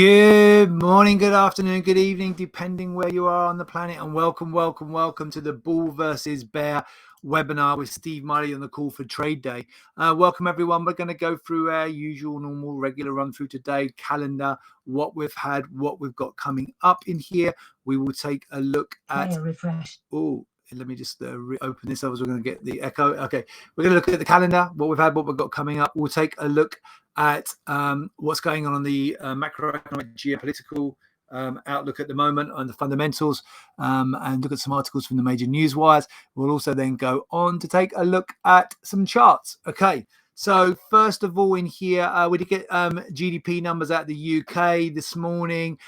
Good morning, good afternoon, good evening, depending where you are on the planet, and welcome to the Bull versus Bear webinar with Steve Miley on the Call for Trade Day. Welcome everyone. We're going to go through our usual, normal, regular run through today, calendar, what we've had, what we've got coming up in here. We will take a look at refresh. Oh, let me just open this up as we're going to get the echo. Okay, we're going to look at the calendar, what we've had, what we've got coming up. We'll take a look at what's going on the macroeconomic geopolitical outlook at the moment on the fundamentals, and look at some articles from the major news wires. We'll also then go on to take a look at some charts. Okay. So first of all, in here, we did get GDP numbers out of the UK this morning,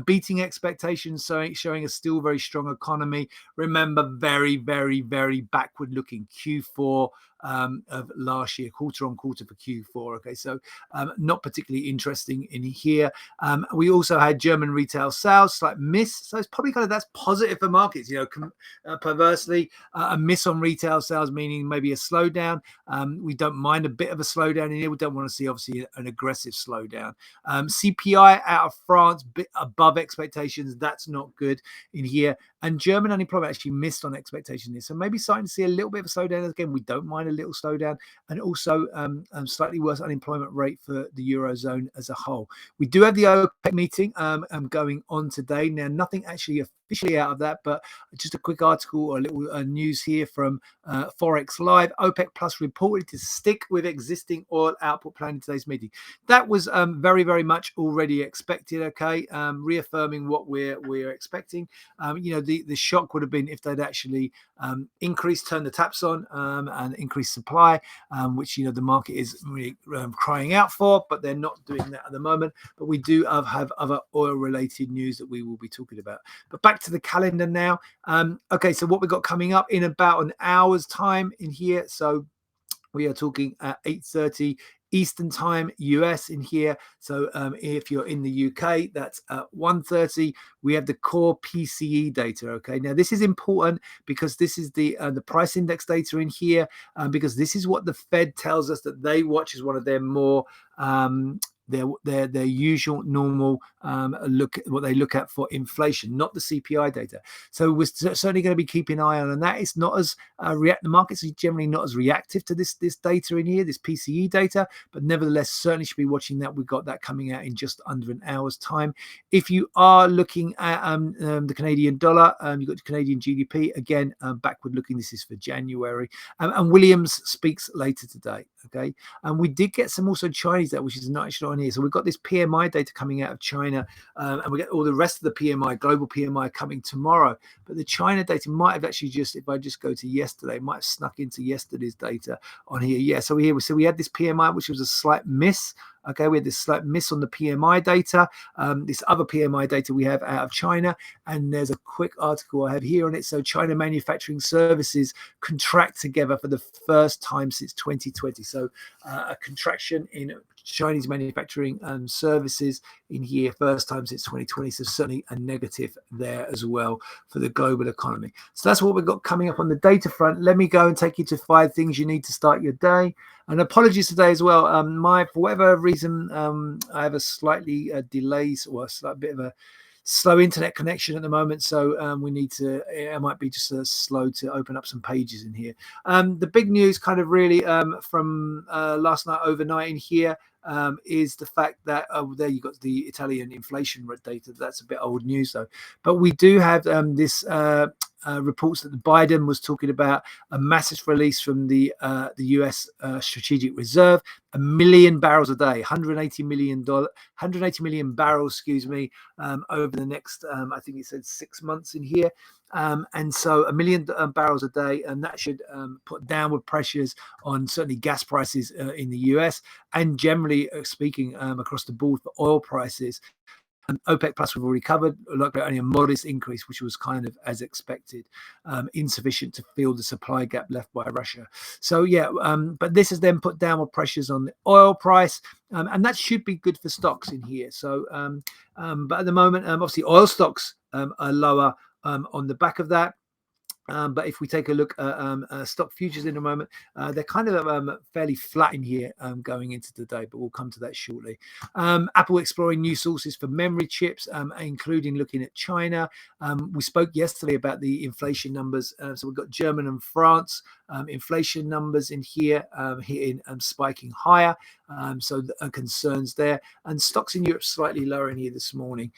beating expectations, showing a still very strong economy. Remember, very, very, very backward-looking Q4 of last year, quarter on quarter for Q4. Okay, so not particularly interesting in here. We also had German retail sales, slight miss. So it's probably that's positive for markets. Perversely, a miss on retail sales, meaning maybe a slowdown. We don't mind a bit of a slowdown in here. We don't want to see obviously an aggressive slowdown. CPI out of France, bit above expectations. That's not good in here. And German unemployment actually missed on expectations. So maybe starting to see a little bit of a slowdown. Again, we don't mind a little slowdown. And also slightly worse unemployment rate for the Eurozone as a whole. We do have the OPEC meeting going on today. Now, nothing actually officially out of that, but just a quick article or a little news here from Forex Live. OPEC Plus reported to stick with existing oil output plan in today's meeting. That was very, very much already expected. Okay, reaffirming what we're expecting. The shock would have been if they'd actually turn the taps on and increase supply, which the market is really crying out for, but they're not doing that at the moment. But we do have other oil-related news that we will be talking about. But back to the calendar now. Okay, so what we've got coming up in about an hour's time in here. So we are talking at 8:30 Eastern time, US in here. So if you're in the UK, that's at 1:30. We have the core PCE data. Okay, now this is important because this is the price index data in here, because this is what the Fed tells us that they watch as one of their more their usual normal what they look at for inflation, not the CPI data. So we're certainly going to be keeping an eye on that. It's not as the markets are generally not as reactive to this data in here, this PCE data, but nevertheless certainly should be watching that. We've got that coming out in just under an hour's time. If you are looking at the Canadian dollar, you've got the Canadian GDP again, backward looking. This is for January, and Williams speaks later today. Okay, and we did get some also Chinese data, which is not actually on here. So we've got this PMI data coming out of China, and we get all the rest of the PMI, global PMI, coming tomorrow. But the China data might have actually if I just go to yesterday, might have snuck into yesterday's data on here. Yeah, so we had this PMI, which was a slight miss. Okay, we had this slight miss on the PMI data. This other PMI data we have out of China, and there's a quick article I have here on it. So China manufacturing services contract together for the first time since 2020. So a contraction in Chinese manufacturing services in here, first time since 2020. So certainly a negative there as well for the global economy. So that's what we've got coming up on the data front. Let me go and take you to 5 things you need to start your day. And apologies today as well. For whatever reason, I have a slightly delay or a slight bit of a slow internet connection at the moment, so it might be just slow to open up some pages in here. The big news kind of really from last night overnight in here is the fact that there you got the Italian inflation rate data. That's a bit old news though, but we do have this reports that Biden was talking about a massive release from the US Strategic Reserve, 1 million barrels a day, 180 million barrels, over the next, I think it said 6 months in here. And so 1 million barrels a day, and that should put downward pressures on certainly gas prices in the US, and generally speaking across the board for oil prices. OPEC Plus we've already covered, like only a modest increase, which was kind of as expected, insufficient to fill the supply gap left by Russia. So yeah, but this has then put downward pressures on the oil price, and that should be good for stocks in here. So, but at the moment, obviously oil stocks are lower on the back of that. But if we take a look at stock futures in a moment, they're kind of fairly flat in here going into today, but we'll come to that shortly. Apple exploring new sources for memory chips, including looking at China. We spoke yesterday about the inflation numbers. So we've got Germany and France inflation numbers in here hitting spiking higher. So the concerns there, and stocks in Europe slightly lower in here this morning.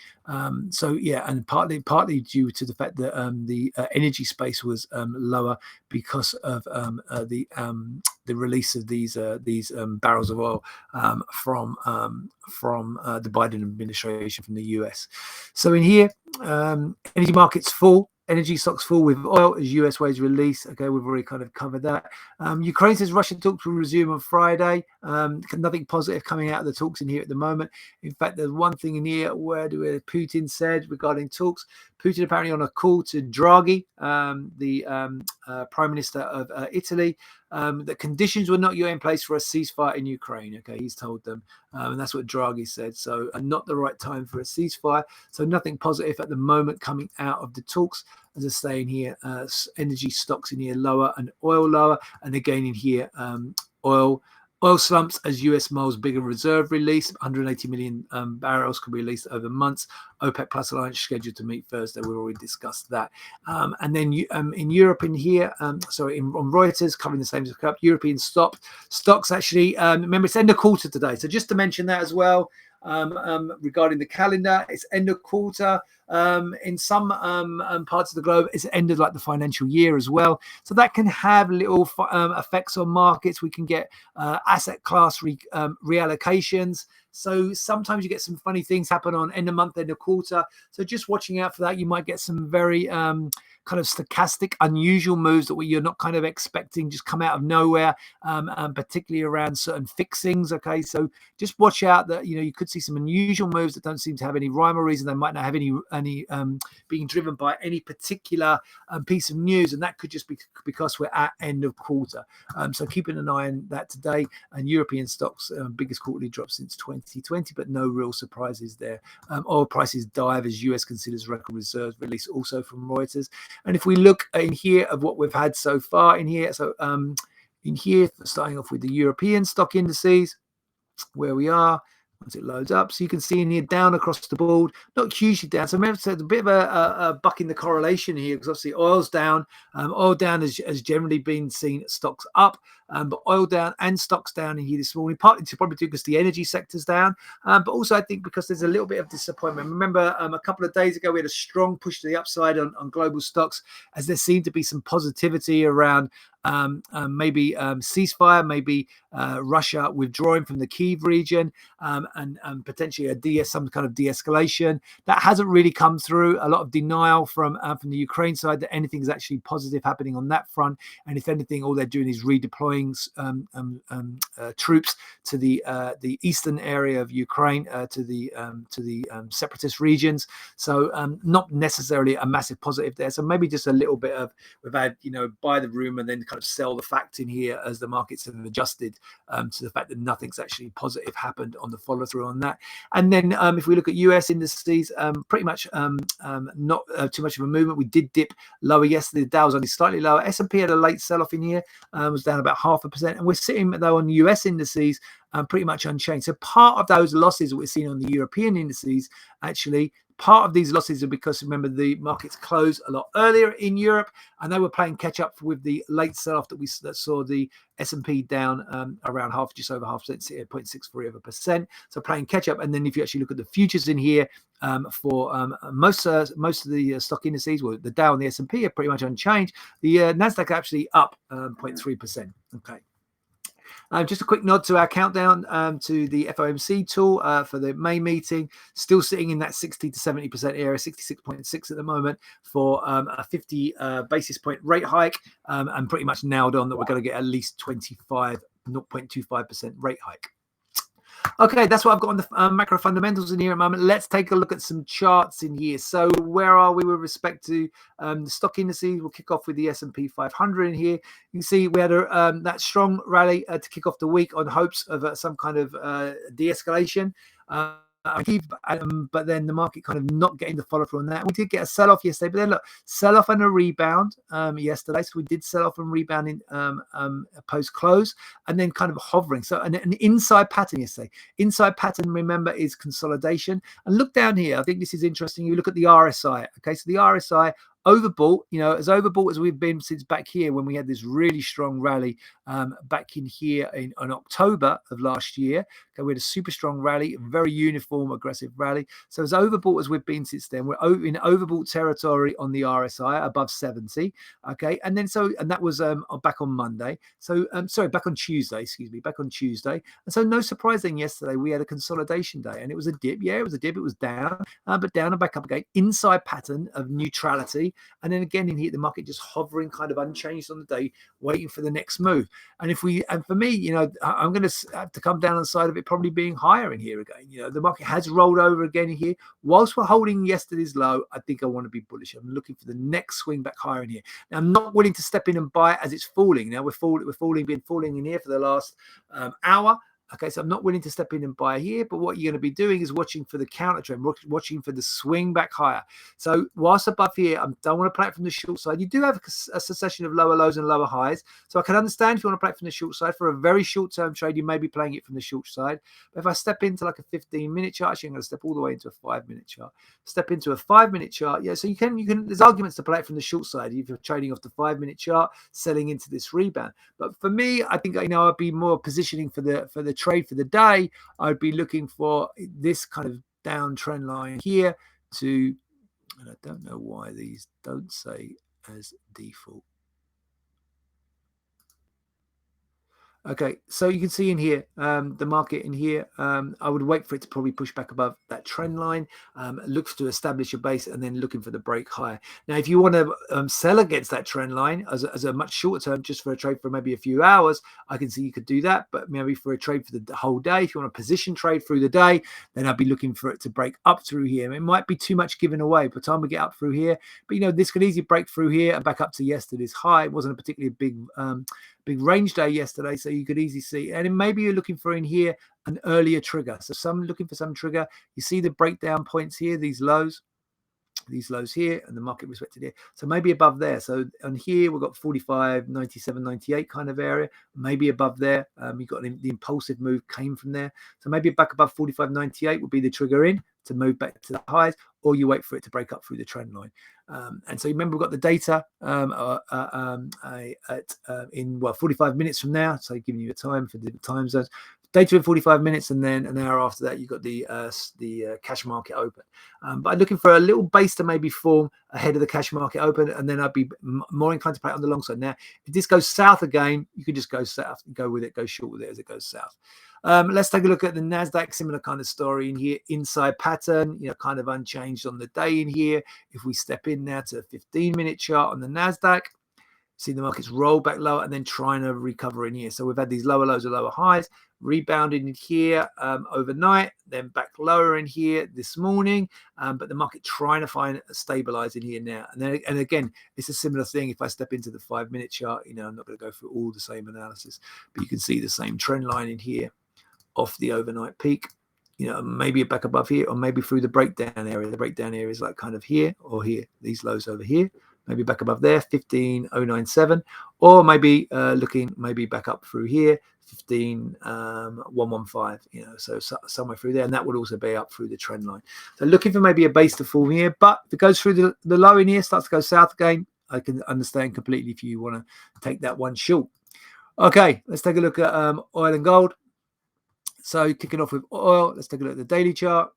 So yeah, and partly due to the fact that the energy space was lower because of the release of these barrels of oil from the Biden administration from the US. So in here, energy markets full. Energy stocks fall with oil as US waves release. Okay, we've already kind of covered that. Ukraine says Russian talks will resume on Friday. Nothing positive coming out of the talks in here at the moment. In fact, there's one thing in here where Putin said regarding talks. Putin apparently on a call to Draghi, the Prime Minister of Italy, that conditions were not yet in place for a ceasefire in Ukraine. Okay, he's told them, and that's what Draghi said. So not the right time for a ceasefire. So nothing positive at the moment coming out of the talks. As I say in here, energy stocks in here lower and oil lower. And again in here, oil slumps as US Mole's bigger reserve release. 180 million barrels could be released over months. OPEC Plus alliance scheduled to meet Thursday. We've already discussed that. And then in Europe in here, on Reuters, covering the same as the European stocks actually, remember it's end of quarter today. So just to mention that as well. Regarding the calendar, it's end of quarter. In some parts of the globe, it's ended like the financial year as well. So that can have little effects on markets. We can get asset class reallocations. So sometimes you get some funny things happen on end of month, end of quarter. So just watching out for that. You might get some very kind of stochastic, unusual moves that you're not kind of expecting just come out of nowhere, particularly around certain fixings. Okay, so just watch out that you could see some unusual moves that don't seem to have any rhyme or reason. They might not have any being driven by any particular piece of news, and that could just be because we're at end of quarter. So keeping an eye on that today. And European stocks biggest quarterly drop since 2020, but no real surprises there. Oil prices dive as US considers record reserves release, also from Reuters. And if we look in here of what we've had so far in here, so in here, starting off with the European stock indices, where we are, once it loads up. So you can see in here down across the board, not hugely down. So maybe it's a bit of a buck in the correlation here, because obviously oil's down. Oil down has generally been seen stocks up, but oil down and stocks down in here this morning, partly to probably because the energy sector's down, but also I think because there's a little bit of disappointment. Remember a couple of days ago, we had a strong push to the upside on global stocks, as there seemed to be some positivity around maybe ceasefire, maybe Russia withdrawing from the Kyiv region, and potentially some kind of de-escalation. That hasn't really come through. A lot of denial from the Ukraine side that anything is actually positive happening on that front. And if anything, all they're doing is redeploying troops to the eastern area of Ukraine, to the separatist regions. So not necessarily a massive positive there. So maybe just a little bit of, we've had buy the room and then kind of sell the fact in here as the markets have adjusted to the fact that nothing's actually positive happened on the follow through on that. And then if we look at US indices, pretty much not too much of a movement. We did dip lower yesterday. The Dow was only slightly lower. S&P had a late sell off in here, was down about 0.5%, and we're sitting though on US indices pretty much unchanged. So part of those losses that we're seeing on the European indices, actually part of these losses are because, remember, the markets closed a lot earlier in Europe, and they were playing catch up with the late sell-off that saw the S&P down around just over 0.5%, 0.63%. So playing catch up. And then if you actually look at the futures in here for most of the stock indices, well, the Dow and the S&P are pretty much unchanged. The Nasdaq actually up 0.3%. Okay. Just a quick nod to our countdown to the FOMC tool for the May meeting. Still sitting in that 60 to 70% area, 66.6 at the moment for a 50 basis point rate hike, and pretty much nailed on that we're going to get at least 0.25% rate hike. Okay, that's what I've got on the macro fundamentals in here at the moment. Let's take a look at some charts in here. So where are we with respect to the stock indices? We'll kick off with the S&P 500 in here. You can see we had that strong rally to kick off the week on hopes of some kind of de-escalation. but then the market kind of not getting the follow through on that. We did get a sell off yesterday, but then look, sell off and a rebound yesterday. So we did sell off and rebound in post close, and then kind of hovering. So an inside pattern yesterday. Inside pattern, remember, is consolidation. And look down here. I think this is interesting. You look at the RSI. Okay, so the RSI overbought, as overbought as we've been since back here when we had this really strong rally back in here in October of last year. Okay, we had a super strong rally, very uniform, aggressive rally. So as overbought as we've been since then, we're in overbought territory on the RSI above 70. Okay, and that was back on Monday. So back on Tuesday, back on Tuesday. And so no surprise then yesterday we had a consolidation day, and it was a dip. Yeah, it was a dip. It was down, but down and back up again. Inside pattern of neutrality. And then again in here, the market just hovering kind of unchanged on the day, waiting for the next move. And for me, I'm going to have to come down on the side of it probably being higher in here again. The market has rolled over again in here. Whilst we're holding yesterday's low, I think I want to be bullish. I'm looking for the next swing back higher in here. Now, I'm not willing to step in and buy it as it's falling. Now, been falling in here for the last hour. Okay, so I'm not willing to step in and buy here, but what you're going to be doing is watching for the counter trend, watching for the swing back higher. So whilst above here, I don't want to play it from the short side. You do have a succession of lower lows and lower highs. So I can understand if you want to play it from the short side. For a very short-term trade, you may be playing it from the short side. But if I step into like a 15-minute chart, actually I'm going to step all the way into a 5-minute chart. Step into a 5-minute chart. Yeah, so you can, there's arguments to play it from the short side. If you're trading off the 5-minute chart, selling into this rebound. But for me, I think, I'd be more positioning for the trade for the day. I'd be looking for this kind of downtrend line here and I don't know why these don't say as default. Okay, so you can see in here, the market in here, I would wait for it to probably push back above that trend line, look to establish a base, and then looking for the break higher. Now, if you want to sell against that trend line as a much shorter term, just for a trade for maybe a few hours, I can see you could do that. But maybe for a trade for the whole day, if you want a position trade through the day, then I'd be looking for it to break up through here. It might be too much given away by the time we get up through here. But, this could easily break through here and back up to yesterday's high. It wasn't a particularly big range day yesterday, so you could easily see. And maybe you're looking for in here an earlier trigger. So looking for some trigger. You see the breakdown points here, these lows here, and the market respected here. So maybe above there. So on here, we've got 45, 97, 98 kind of area. Maybe above there. You've got the impulsive move came from there. So maybe back above 45, 98 would be the trigger in to move back to the highs, or you wait for it to break up through the trend line. And so remember, we've got the data in 45 minutes from now. So giving you a time for the time zones. Data in 45 minutes, and then an hour after that, you've got the cash market open. But I'm looking for a little base to maybe form ahead of the cash market open, and then I'd be more inclined to play it on the long side. Now, if this goes south again, you can just go south, go with it, go short with it as it goes south. Let's take a look at the Nasdaq. Similar kind of story in here. Inside pattern, kind of unchanged on the day in here. If we step in now to a 15-minute chart on the Nasdaq, see the markets roll back lower and then trying to recover in here. So we've had these lower lows and lower highs, rebounding in here overnight, then back lower in here this morning, but the market trying to find a stabilize in here now. And again, it's a similar thing. If I step into the 5-minute chart, I'm not going to go through all the same analysis, but you can see the same trend line in here off the overnight peak. Maybe back above here, or maybe through the breakdown area. The breakdown area is like kind of here or here, these lows over here. Maybe back above there, 15,097, or maybe looking maybe back up through here, 15,115. So somewhere through there, and that would also be up through the trend line. So looking for maybe a base to form here, but if it goes through the low in here, starts to go south again, I can understand completely if you want to take that one short. Okay, let's take a look at oil and gold. So kicking off with oil, let's take a look at the daily chart.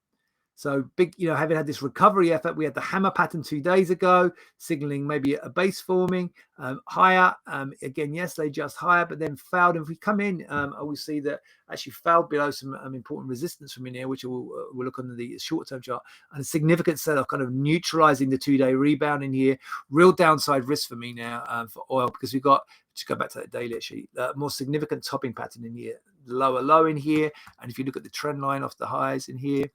So big, having had this recovery effort, we had the hammer pattern 2 days ago, signaling maybe a base forming higher. Again, yesterday just higher, but then failed. And if we come in, I will see that actually failed below some important resistance from in here, which we'll look on the short-term chart, and a significant sell-off, kind of neutralizing the 2-day rebound in here. Real downside risk for me now for oil, because we've got, just go back to that daily sheet, more significant topping pattern in here, lower low in here. And if you look at the trend line off the highs in here,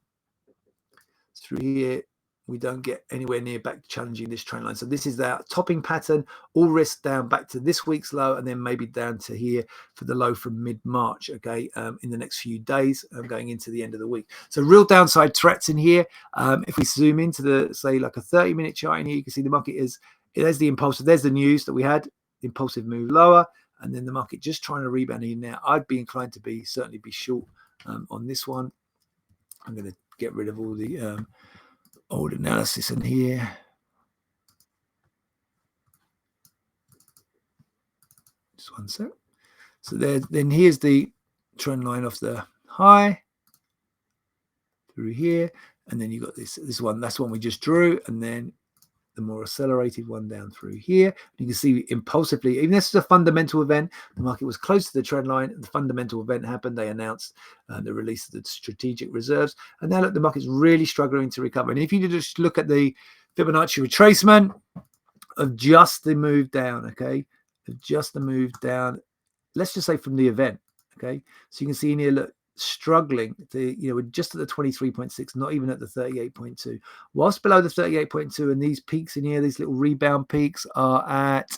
through here, we don't get anywhere near back challenging this trend line. So this is that topping pattern, all risk down back to this week's low, and then maybe down to here for the low from mid-March, okay, in the next few days, going into the end of the week. So real downside threats in here. If we zoom into the, say, like a 30-minute chart in here, you can see the market is, there's the impulsive, there's the news that we had, impulsive move lower, and then the market just trying to rebound in now. I'd be inclined to certainly be short on this one. I'm going to get rid of all the old analysis in here. Just one sec. So then here's the trend line off the high through here, and then you got this one. That's one we just drew, and then the more accelerated one down through here. You can see impulsively, even this is a fundamental event, the market was close to the trend line. The fundamental event happened. They announced the release of the strategic reserves. And now look, the market's really struggling to recover. And if you just look at the Fibonacci retracement of just the move down, okay, of just the move down, let's just say from the event, okay. So you can see in here, look, struggling to, we're just at the 23.6, not even at the 38.2. Whilst below the 38.2, and these peaks in here, these little rebound peaks are at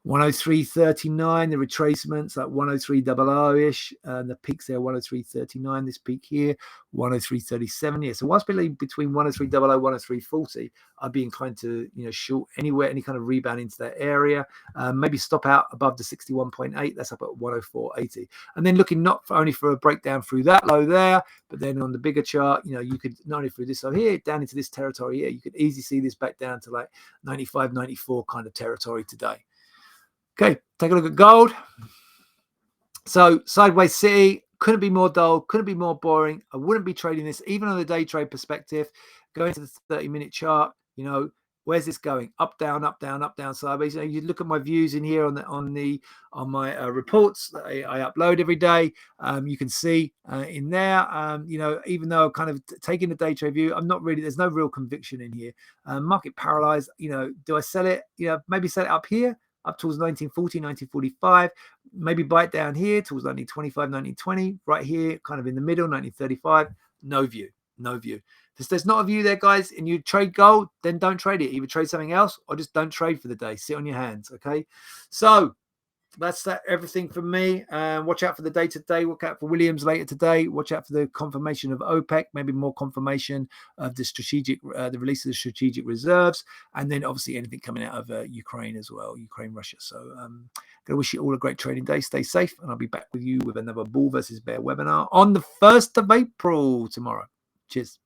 103.39. The retracements at 103.00-ish, and the peaks there 103.39. This peak here 103.37. Yeah, so whilst between 103.00 103.40, I'd be inclined to short anywhere, any kind of rebound into that area. Maybe stop out above the 61.8. That's up at 104.80. And then looking not only for a breakdown through that low there, but then on the bigger chart, you could not only through this over here down into this territory here, you could easily see this back down to like 95, 94 kind of territory today. Okay, take a look at gold. So sideways city, couldn't be more dull, couldn't be more boring. I wouldn't be trading this even on a day trade perspective. Going to the 30-minute chart, where's this going? Up, down, up, down, up, down, sideways. You look at my views in here on my reports that I upload every day. You can see in there, even though I'm kind of taking the day trade view, there's no real conviction in here. Market paralyzed. Do I sell it? Maybe sell it up here, up towards 1940, 1945, maybe buy it down here towards 1925, 1920, right here, kind of in the middle, 1935. No view. If there's not a view there, guys, and you trade gold, then don't trade it. Either trade something else or just don't trade for the day. Sit on your hands, okay? So that's everything from me. Watch out for the day today. Watch out for Williams later today. Watch out for the confirmation of OPEC, maybe more confirmation of the release of the strategic reserves, and then obviously anything coming out of Ukraine as well, Ukraine-Russia. So I'm going to wish you all a great trading day. Stay safe, and I'll be back with you with another bull versus bear webinar on the 1st of April tomorrow. Cheers.